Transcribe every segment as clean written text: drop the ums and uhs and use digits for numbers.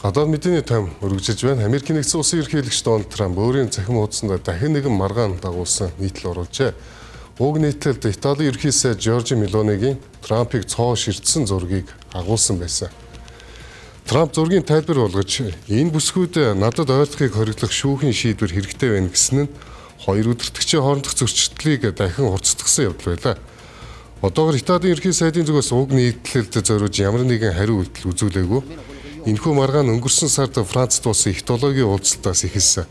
Гадаад мэдээний тайм өргөжж байна. Америкийн нэгдсэн улсын ерөнхийлөгч Дональд Трамп өөрийн цахим хуудсанд дахин нэгэн маргаан дагуулсан нийтлэл оруулжээ. Уг нийтлэлд Италийн ерөнхий сайд Жоржо Мелонигийн Трампыг цоо ширтсэн зургийг агуулсан байсан. Трамп зургийн тайлбар болгож энэ бүсгүүд надад ойлгохыг хориглох шүүхийн шийдвэр хэрэгтэй байна гэсэн нь хоёр удирдагчийн хоорондох зөрчилдлийг дахин хурцдагсан явдал байлаа. Одоогоор Италийн ерөнхий сайдын зүгээс уг нийтлэлд зориулж ямар нэгэн хариу үйлдэл үзүүлээгүй. Энэхүү маргаан өнгөрсөн сард Францд улсын ихтологийн уулзалтаас эхэлсэн.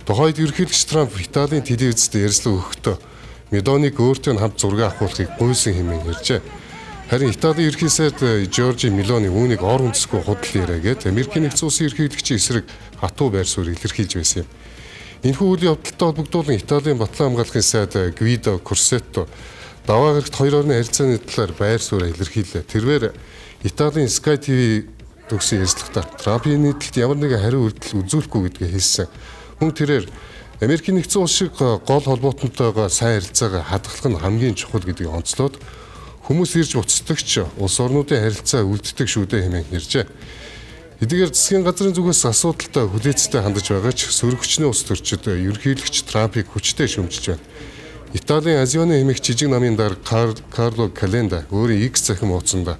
Тухайд ерөнхийлөгч Трамп Италийн телевизэд ярилцлага өгөхдөө Мелоник өөртөө хамт зураг авахыг гуйсан хэмээн ярьжээ. Харин Италийн ерөнхий сайд Жоржо Мелони үүнийг ор үндэсгүй худал яриагээд Америкийн нэгдсэн улсын ерөнхийлөгчийн эсрэг хатуу байр суурь илэрхийлж байсан юм. Энэхүү үйл явдалтай холбогдуулан Италийн батлан хамгаалахын сайд Гвидо Корсетто даваа гарагт хоёр орны харилцааны талаар байр суурь илэрхийлээ. Тэрээр Италийн Sky TV төгсөн ярилцлагата Трампын нийтлэлд ямар нэгэн хариу үйлдэл үзүүлэхгүй гэдгээ хэлсэн. Мөн тэрээр Америкийн нэгдсэн улс шиг гол холбоотонтойгоо сайн харилцаагаа хадгалах нь хамгийн чухал гэдгийг онцлоод хүмүүс ирж буцдагч улс орнуудын харилцаа үлддэг шүү дээ хэмээн ярьжээ. Эдгээр засгийн газрын зүгээс асуудалтай хүлээцтэй хандаж байгаа ч сөрөгчний улс төрчид ерөнхийлөгч Трампыг хүчтэй шүүмжилж байна. Италийн Азионы хэмээх жижиг намын дарга Карло Календа өөрийн X захим хуудсанд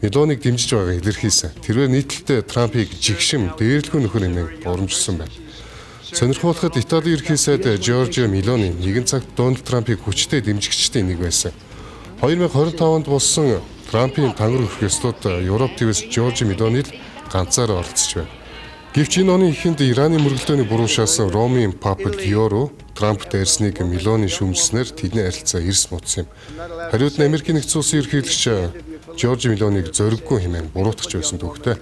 Мелоник дэмжиж байгааг илэрхийлсэн. Тэрээр нийтлэлдээ Трампыг жигшим дээрлэхүүн нөхөр хэмээн урамжилсан байна. Сонирхолтой Италийн ерөнхий сайд Жоржо Мелони нэгэн цагт Дональд Трампыг хүчтэй дэмжигчдийн нэг байсан. 2025 онд болсон Трампын тангар өгөх ёслоод Европ твс Жоржо Мелони л ганцаараа оролцож байна. Гэвч энэ оны эхэнд Ираны мөргөлдөөний буруу шаасан Ромын Папа Лео Трампт ярьсныг Мелони шүүмжснээр тэдний харилцаа эрс мутсан юм. Хариуд нь Америкийн нэгдсэн улсын ерөнхийлөгч Жоржо Мелоник зориггүй хэмээн буруутгаж байсан түүхтэй.